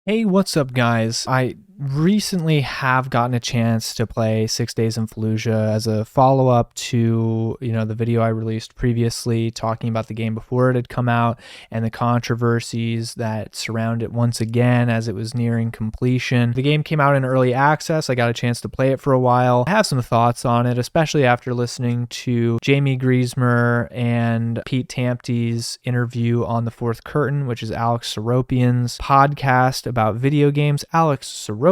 Hey, what's up, guys? I recently have gotten a chance to play 6 Days in Fallujah as a follow-up to, the video I released previously talking about the game before it had come out and the controversies that surround it once again as it was nearing completion. The game came out in early access. I got a chance to play it for a while. I have some thoughts on it, especially after listening to Jamie Griesmer and Pete Tampte's interview on The Fourth Curtain, which is Alex Seropian's podcast about video games. Alex Seropian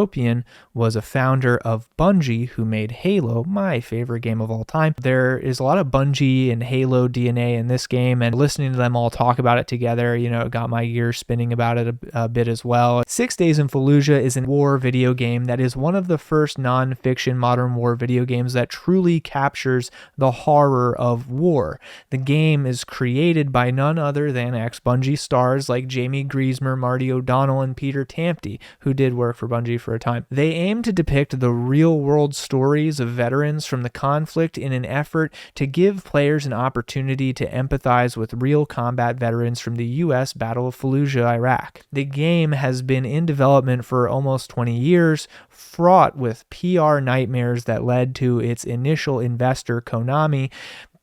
was a founder of Bungie, who made Halo, my favorite game of all time. There is a lot of Bungie and Halo DNA in this game, and listening to them all talk about it together, it got my gears spinning about it a bit as well. 6 Days in Fallujah is a war video game that is one of the first non-fiction modern war video games that truly captures the horror of war. The game is created by none other than ex-Bungie stars like Jamie Griesmer, Marty O'Donnell, and Peter Tampte, who did work for Bungie for a time. They aim to depict the real-world stories of veterans from the conflict in an effort to give players an opportunity to empathize with real combat veterans from the U.S. Battle of Fallujah, Iraq. The game has been in development for almost 20 years, fraught with PR nightmares that led to its initial investor, Konami,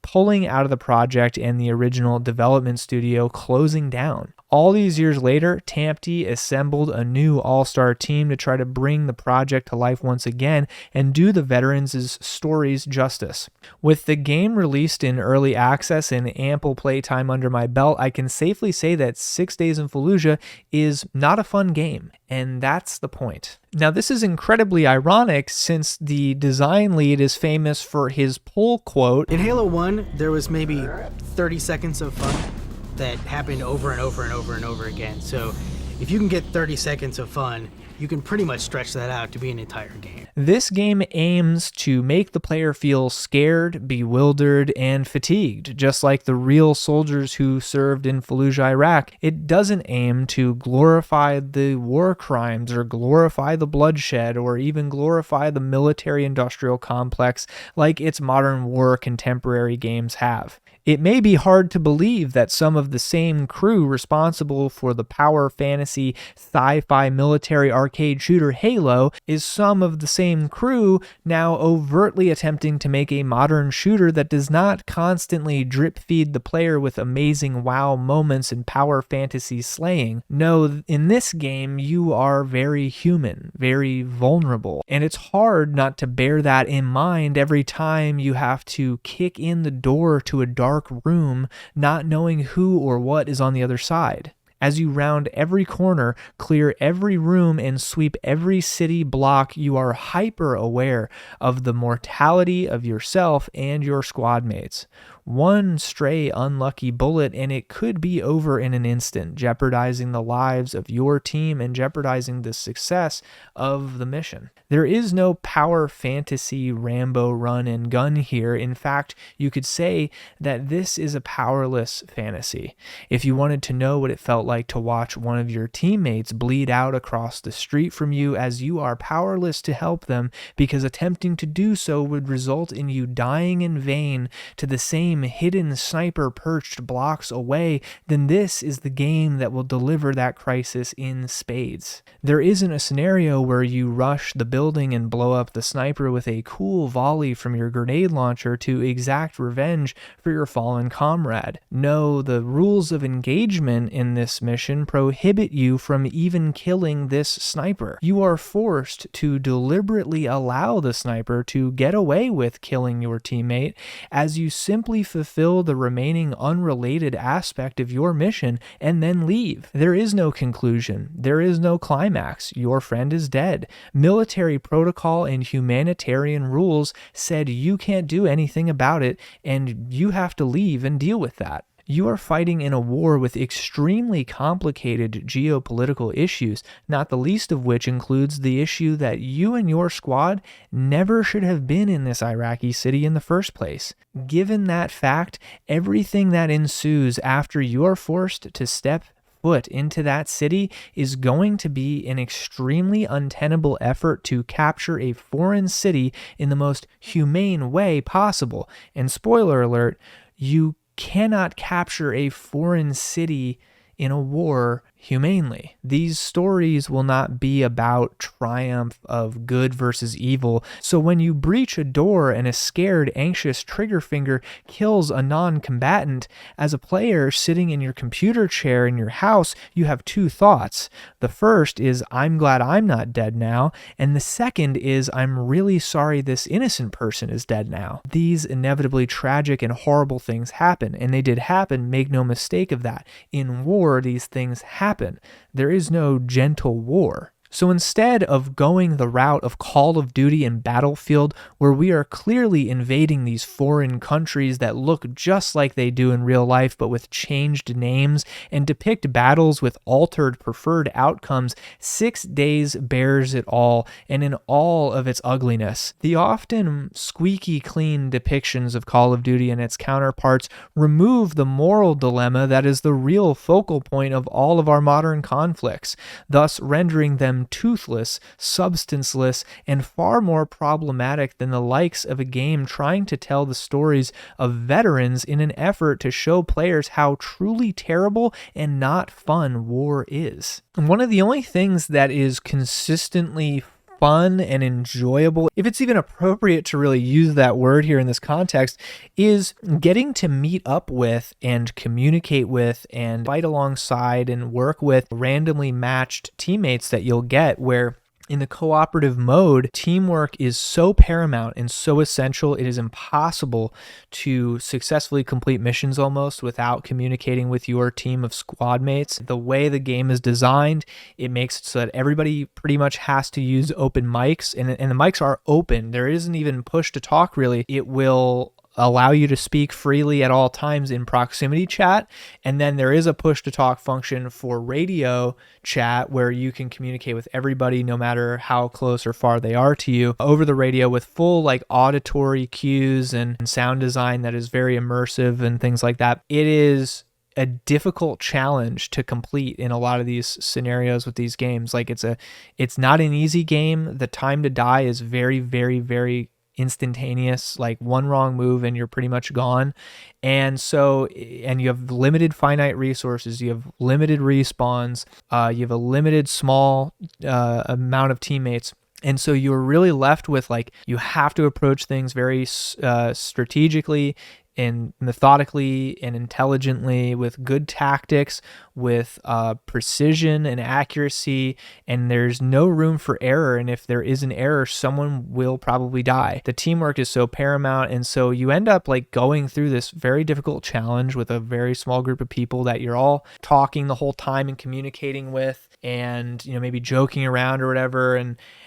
pulling out of the project and the original development studio closing down. All these years later, Tampte assembled a new all-star team to try to bring the project to life once again and do the veterans' stories justice. With the game released in early access and ample playtime under my belt, I can safely say that 6 Days in Fallujah is not a fun game, and that's the point. Now, this is incredibly ironic since the design lead is famous for his pull quote. In Halo 1, there was maybe 30 seconds of fun that happened over and over and over and over again. So if you can get 30 seconds of fun, you can pretty much stretch that out to be an entire game. This game aims to make the player feel scared, bewildered, and fatigued, just like the real soldiers who served in Fallujah, Iraq. It doesn't aim to glorify the war crimes or glorify the bloodshed or even glorify the military-industrial complex like its modern war contemporary games have. It may be hard to believe that some of the same crew responsible for the power fantasy sci-fi military arcade shooter Halo is some of the same crew now overtly attempting to make a modern shooter that does not constantly drip feed the player with amazing wow moments and power fantasy slaying. No, in this game you are very human, very vulnerable, and it's hard not to bear that in mind every time you have to kick in the door to a dark room, not knowing who or what is on the other side. As you round every corner, clear every room, and sweep every city block, you are hyper aware of the mortality of yourself and your squad mates. One stray unlucky bullet and it could be over in an instant, jeopardizing the lives of your team and jeopardizing the success of the mission. There is no power fantasy Rambo run and gun here. In fact, you could say that this is a powerless fantasy. If you wanted to know what it felt like to watch one of your teammates bleed out across the street from you as you are powerless to help them because attempting to do so would result in you dying in vain to the same hidden sniper perched blocks away, then this is the game that will deliver that crisis in spades. There isn't a scenario where you rush the building and blow up the sniper with a cool volley from your grenade launcher to exact revenge for your fallen comrade. No, the rules of engagement in this mission prohibit you from even killing this sniper. You are forced to deliberately allow the sniper to get away with killing your teammate as you simply fulfill the remaining unrelated aspect of your mission and then leave. There is no conclusion. There is no climax. Your friend is dead. Military protocol and humanitarian rules said you can't do anything about it and you have to leave and deal with that. You are fighting in a war with extremely complicated geopolitical issues, not the least of which includes the issue that you and your squad never should have been in this Iraqi city in the first place. Given that fact, everything that ensues after you are forced to step foot into that city is going to be an extremely untenable effort to capture a foreign city in the most humane way possible. And spoiler alert, you cannot capture a foreign city in a war humanely. These stories will not be about triumph of good versus evil. So when you breach a door and a scared, anxious trigger finger kills a non-combatant, as a player sitting in your computer chair in your house, you have two thoughts. The first is, I'm glad I'm not dead now, and the second is, I'm really sorry this innocent person is dead now. These inevitably tragic and horrible things happen, and they did happen, make no mistake of that. In war, these things happen. There is no gentle war. So instead of going the route of Call of Duty and Battlefield, where we are clearly invading these foreign countries that look just like they do in real life but with changed names and depict battles with altered preferred outcomes, 6 Days bears it all, and in all of its ugliness. The often squeaky clean depictions of Call of Duty and its counterparts remove the moral dilemma that is the real focal point of all of our modern conflicts, thus rendering them toothless, substanceless, and far more problematic than the likes of a game trying to tell the stories of veterans in an effort to show players how truly terrible and not fun war is. And one of the only things that is consistently fun and enjoyable, if it's even appropriate to really use that word here in this context, is getting to meet up with and communicate with and fight alongside and work with randomly matched teammates that you'll get, where in the cooperative mode, teamwork is so paramount and so essential, it is impossible to successfully complete missions almost without communicating with your team of squad mates. The way the game is designed, it makes it so that everybody pretty much has to use open mics, and the mics are open. There isn't even push to talk really. It will allow you to speak freely at all times in proximity chat, and then there is a push to talk function for radio chat where you can communicate with everybody no matter how close or far they are to you over the radio with full like auditory cues and sound design that is very immersive and things like that. It is a difficult challenge to complete in a lot of these scenarios with these games. Like it's not an easy game. The time to die is very, very, very instantaneous. Like one wrong move and you're pretty much gone. And so, and you have limited finite resources, you have limited respawns, you have a limited small amount of teammates. And so you're really left with like, you have to approach things very strategically and methodically and intelligently with good tactics, with precision and accuracy, and there's no room for error. And if there is an error, someone will probably die. The teamwork is so paramount, and so you end up like going through this very difficult challenge with a very small group of people that you're all talking the whole time and communicating with, and maybe joking around or whatever,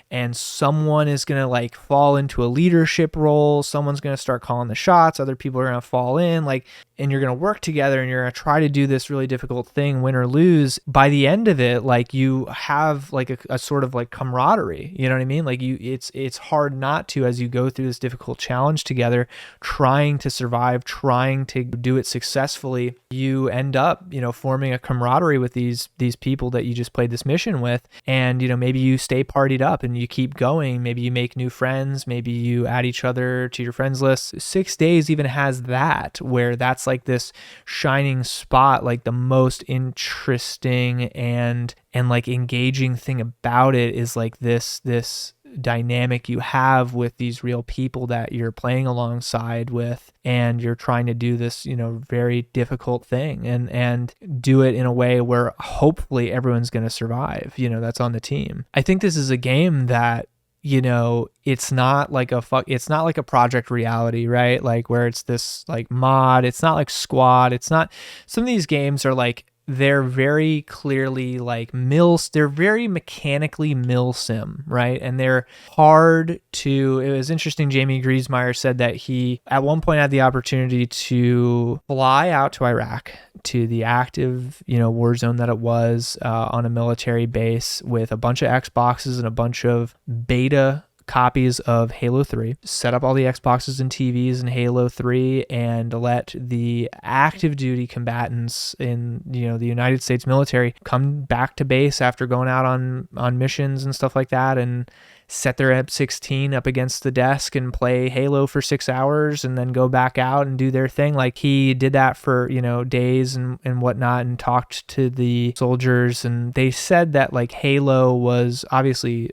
and someone is going to like fall into a leadership role, someone's going to start calling the shots, other people are going to fall in, like, and you're going to work together and you're going to try to do this really difficult thing, win or lose. By the end of it, like you have like a sort of like camaraderie, you know what I mean? Like it's hard not to, as you go through this difficult challenge together, trying to survive, trying to do it successfully, you end up, forming a camaraderie with these people that you just played this mission with. And, maybe you stay partied up and you keep going. Maybe you make new friends. Maybe you add each other to your friends list. 6 Days even has that, where that's like this shining spot, like the most interesting and like engaging thing about it is like this dynamic you have with these real people that you're playing alongside with, and you're trying to do this very difficult thing and do it in a way where hopefully everyone's going to survive that's on the team. I think this is a game that it's not like a Project Reality, right? Like where it's this like mod, it's not like Squad, it's not, some of these games are like, they're very clearly like they're very mechanically MilSim, right? And they're hard to, it was interesting, Jamie Griesmeyer said that he at one point had the opportunity to fly out to Iraq, to the active, war zone that it was, on a military base with a bunch of Xboxes and a bunch of beta copies of Halo 3, set up all the Xboxes and TVs in Halo 3, and let the active duty combatants in the United States military come back to base after going out on missions and stuff like that, and set their M16 up against the desk and play Halo for 6 hours and then go back out and do their thing. Like, he did that for, days and whatnot, and talked to the soldiers, and they said that like Halo was obviously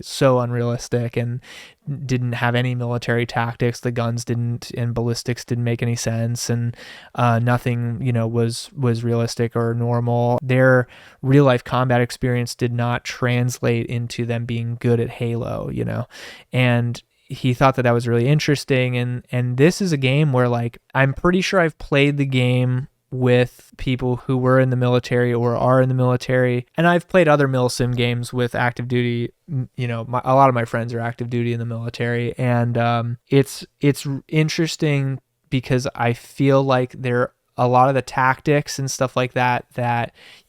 so unrealistic and didn't have any military tactics. The guns didn't, and ballistics didn't make any sense, and nothing was realistic or normal. Their real life combat experience did not translate into them being good at Halo, and he thought that was really interesting. And this is a game where, like, I'm pretty sure I've played the game with people who were in the military or are in the military, and I've played other MilSim games with active duty. A lot of my friends are active duty in the military, and it's interesting because I feel like a lot of the tactics and stuff like that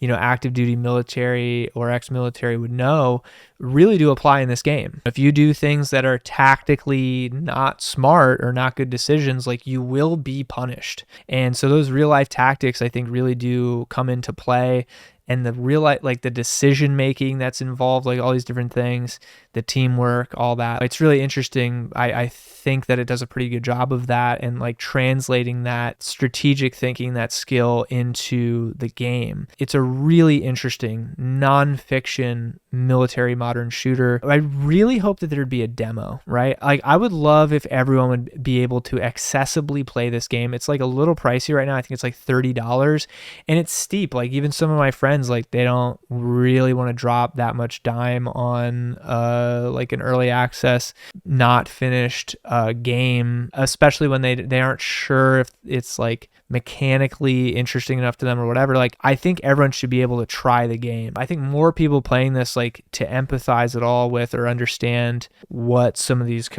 active duty military or ex-military would know really do apply in this game. If you do things that are tactically not smart or not good decisions, like, you will be punished. And so those real life tactics, I think, really do come into play. And the real life, like the decision making that's involved, like all these different things, the teamwork, all that. It's really interesting. I think that it does a pretty good job of that, and like translating that strategic thinking, that skill, into the game. It's a really interesting non-fiction military modern shooter. I really hope that there'd be a demo, right? Like, I would love if everyone would be able to accessibly play this game. It's like a little pricey right now. I think it's like $30, and it's steep. Like, even some of my friends, like, they don't really want to drop that much dime on like an early access, not finished game, especially when they aren't sure if it's like mechanically interesting enough to them or whatever. Like, I think everyone should be able to try the game. I think more people playing this, like, to empathize at all with or understand what some of these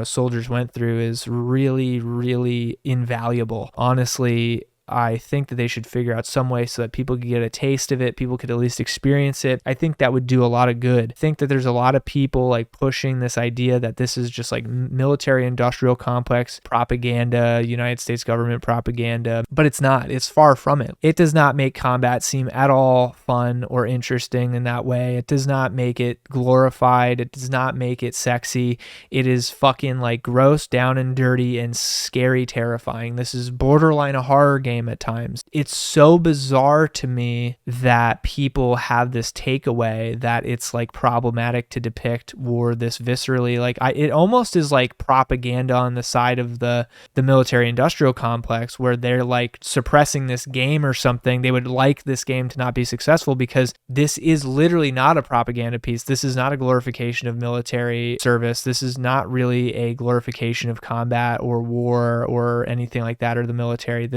soldiers went through is really, really invaluable. Honestly, I think that they should figure out some way so that people could get a taste of it, people could at least experience it. I think that would do a lot of good. I think that there's a lot of people like pushing this idea that this is just like military industrial complex propaganda, United States government propaganda, but it's not. It's far from it. It does not make combat seem at all fun or interesting in that way. It does not make it glorified. It does not make it sexy. It is fucking like gross, down and dirty, and scary, terrifying. This is borderline a horror game at times. It's so bizarre to me that people have this takeaway that it's like problematic to depict war this viscerally. Like, it almost is like propaganda on the side of the military industrial complex, where they're like suppressing this game or something. They would like this game to not be successful because this is literally not a propaganda piece. This is not a glorification of military service. This is not really a glorification of combat or war or anything like that, or the military.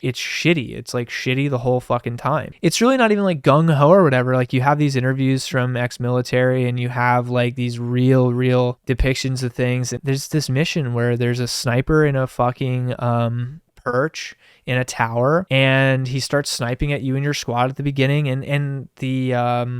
It's shitty. It's like shitty the whole fucking time. It's really not even like gung-ho or whatever. Like, you have these interviews from ex-military, and you have like these real depictions of things. There's this mission where there's a sniper in a fucking perch in a tower, and he starts sniping at you and your squad at the beginning, and the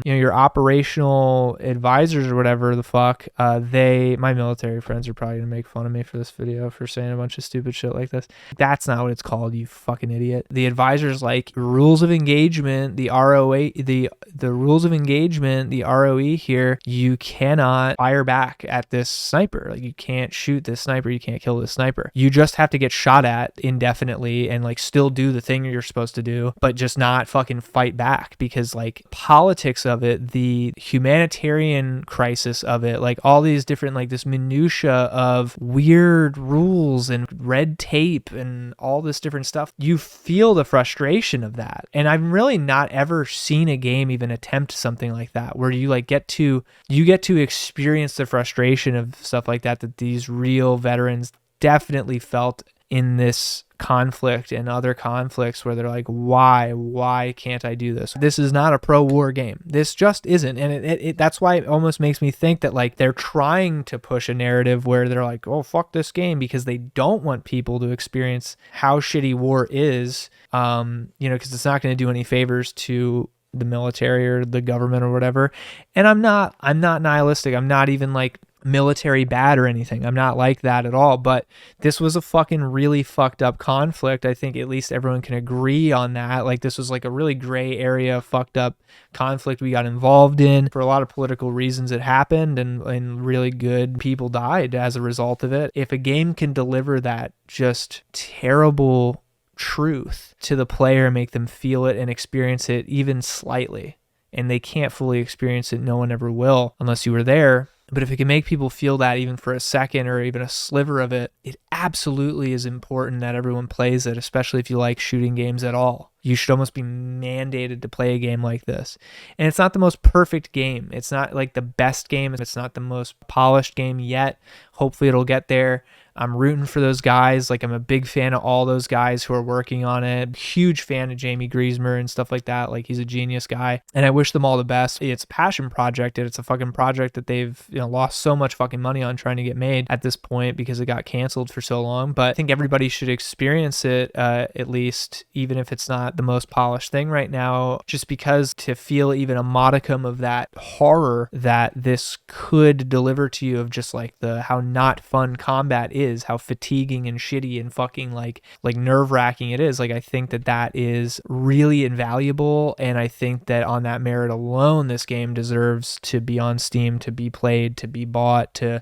your operational advisors or whatever the fuck, my military friends are probably gonna make fun of me for this video for saying a bunch of stupid shit like this. That's not what it's called, you fucking idiot. The advisors, like, rules of engagement, the ROA, the rules of engagement, the ROE here, you cannot fire back at this sniper. Like, you can't shoot this sniper, you can't kill this sniper. You just have to get shot at indefinitely and like still do the thing you're supposed to do, but just not fucking fight back, because like politics of it, the humanitarian crisis of it, like all these different, like this minutia of weird rules and red tape and all this different stuff, you feel the frustration of that. And I've really not ever seen a game even attempt something like that, where you like get to experience the frustration of stuff like that these real veterans definitely felt in this conflict and other conflicts, where they're like, why can't I do this? This is not a pro-war game. This just isn't. And it that's why it almost makes me think that like they're trying to push a narrative where they're like, oh, fuck this game, because they don't want people to experience how shitty war is, because it's not going to do any favors to the military or the government or whatever. And I'm not nihilistic. I'm not even like military bad or anything. I'm not like that at all, but this was a fucking really fucked up conflict. I think at least everyone can agree on that. Like, this was like a really gray area, fucked up conflict we got involved in. For a lot of political reasons it happened, and really good people died as a result of it. If a game can deliver that just terrible truth to the player, make them feel it and experience it even slightly, and they can't fully experience it, no one ever will unless you were there. But if it can make people feel that even for a second or even a sliver of it, it absolutely is important that everyone plays it, especially if you like shooting games at all. You should almost be mandated to play a game like this. And it's not the most perfect game. It's not like the best game. It's not the most polished game yet. Hopefully it'll get there. I'm rooting for those guys. Like, I'm a big fan of all those guys who are working on it. Huge fan of Jamie Griesmer and stuff like that. Like, he's a genius guy, and I wish them all the best. It's a passion project, and it's a fucking project that they've lost so much fucking money on trying to get made at this point because it got canceled for so long. But I think everybody should experience it, at least, even if it's not the most polished thing right now, just because to feel even a modicum of that horror that this could deliver to you, of just like how not fun combat is, how fatiguing and shitty and fucking like nerve-wracking it is. Like, I think that is really invaluable, and I think that on that merit alone, this game deserves to be on Steam, to be played, to be bought, to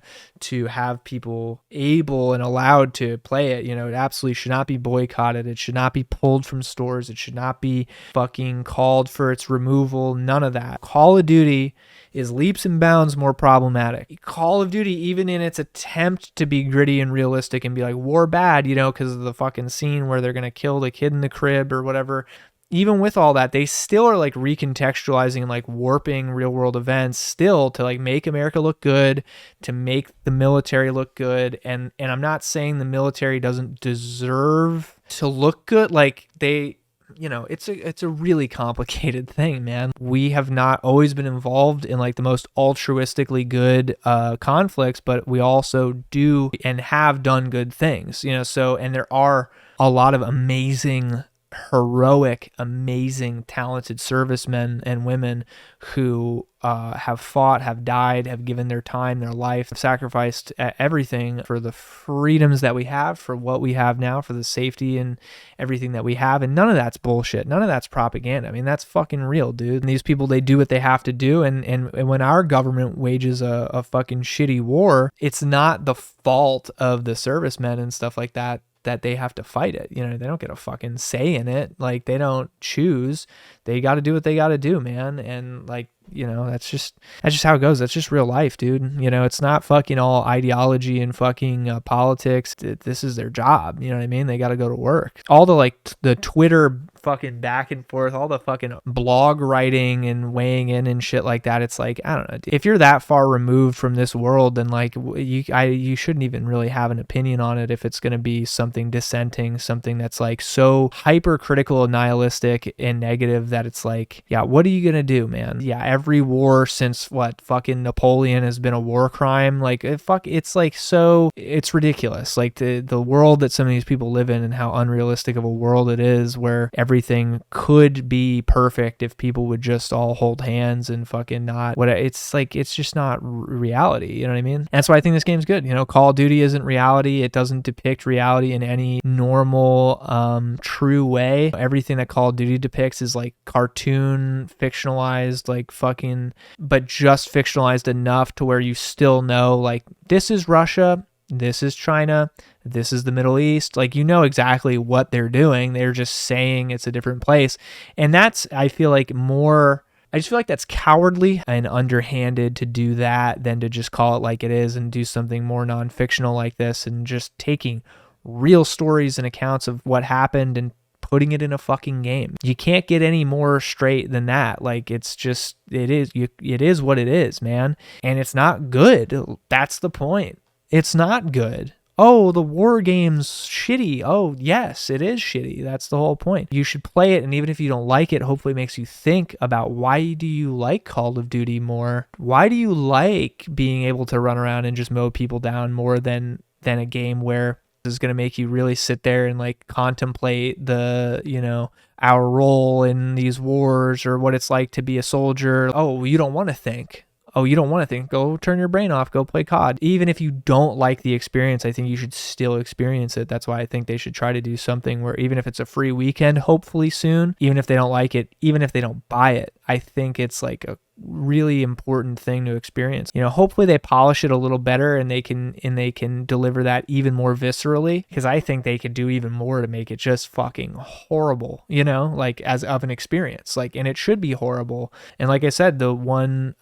have people able and allowed to play it. It absolutely should not be boycotted. It should not be pulled from stores. It should not be fucking called for its removal. None of that. Call of Duty is leaps and bounds more problematic. Call of Duty, even in its attempt to be gritty and realistic and be like, war bad, because of the fucking scene where they're going to kill the kid in the crib or whatever, even with all that, they still are like recontextualizing and like warping real world events still to like make America look good, to make the military look good. And I'm not saying the military doesn't deserve to look good. Like, it's a really complicated thing, man. We have not always been involved in like the most altruistically good conflicts, but we also do and have done good things, so, and there are a lot of amazing, heroic, amazing, talented servicemen and women who have fought, have died, have given their time, their life, have sacrificed everything for the freedoms that we have, for what we have now, for the safety and everything that we have. And none of that's bullshit. None of that's propaganda. I mean, that's fucking real, dude. And these people, they do what they have to do. And when our government wages a fucking shitty war, it's not the fault of the servicemen and stuff like that they have to fight it. They don't get a fucking say in it. Like, they don't choose. They got to do what they got to do, man. And like, that's just how it goes. That's just real life, dude. It's not fucking all ideology and fucking politics. This is their job. You know what I mean? They got to go to work. All the the Twitter fucking back and forth, all the fucking blog writing and weighing in and shit like that. It's like, I don't know. If you're that far removed from this world, then like you shouldn't even really have an opinion on it. If it's going to be something dissenting, something that's like so hypercritical and nihilistic and negative that it's like, yeah, what are you going to do, man? Yeah, every war since fucking Napoleon has been a war crime. Like, it's like, so it's ridiculous. Like the world that some of these people live in and how unrealistic of a world it is, where everything could be perfect if people would just all hold hands and fucking not what it's like. It's just not reality. You know what I mean? That's why I think this game's good. Call of Duty isn't reality. It doesn't depict reality in any normal, true way. Everything that Call of Duty depicts is like cartoon, fictionalized, like fucking, but just fictionalized enough to where you still know, like, this is Russia, this is China, this is the Middle East. Like, exactly what they're doing. They're just saying it's a different place. And that's, I just feel like that's cowardly and underhanded to do that than to just call it like it is and do something more non-fictional like this and just taking real stories and accounts of what happened and putting it in a fucking game. You can't get any more straight than that. Like, it's just, it is what it is, man. And it's not good. That's the point. It's not good. Oh, the war game's shitty. Oh, yes, it is shitty. That's the whole point. You should play it, and even if you don't like it, hopefully it makes you think about, why do you like Call of Duty more? Why do you like being able to run around and just mow people down more than a game where is going to make you really sit there and like contemplate our role in these wars, or what it's like to be a soldier? Oh, you don't want to think. Oh, you don't want to think? Go turn your brain off. Go play COD. Even if you don't like the experience, I think you should still experience it. That's why I think they should try to do something where even if it's a free weekend, hopefully soon, even if they don't like it, even if they don't buy it, I think it's like a really important thing to experience. You know, hopefully they polish it a little better and they can deliver that even more viscerally, because I think they could do even more to make it just fucking horrible, you know, like as of an experience. Like, and it should be horrible. And like I said, the one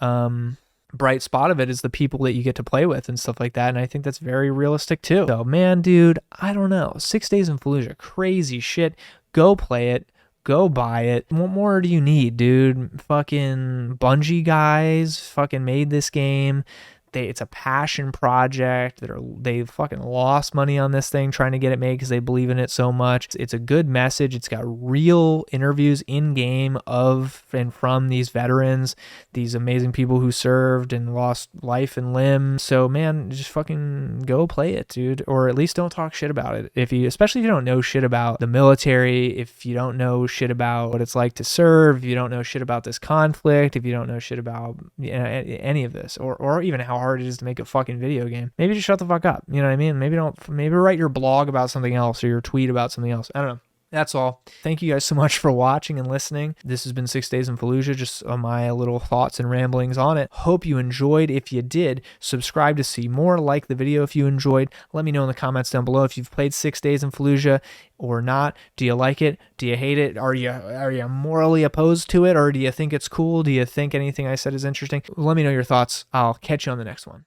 bright spot of it is the people that you get to play with and stuff like that, and I think that's very realistic too. So man, dude, I don't know. 6 Days in Fallujah, crazy shit. Go play it. Go buy it. What more do you need, dude? Fucking Bungie guys fucking made this game. It's a passion project. They fucking lost money on this thing trying to get it made because they believe in it so much. It's a good message. It's got real interviews in game of and from these veterans, these amazing people who served and lost life and limb. So man, just fucking go play it, dude. Or at least don't talk shit about it. Especially if you don't know shit about the military, if you don't know shit about what it's like to serve, if you don't know shit about this conflict, if you don't know shit about any of this, or even how hard it is to make a fucking video game, maybe just shut the fuck up. You know what I mean? Maybe write your blog about something else or your tweet about something else. I don't know. That's all. Thank you guys so much for watching and listening. This has been 6 Days in Fallujah, just my little thoughts and ramblings on it. Hope you enjoyed. If you did, subscribe to see more. Like the video if you enjoyed. Let me know in the comments down below if you've played 6 Days in Fallujah or not. Do you like it? Do you hate it? Are you morally opposed to it, or do you think it's cool? Do you think anything I said is interesting? Let me know your thoughts. I'll catch you on the next one.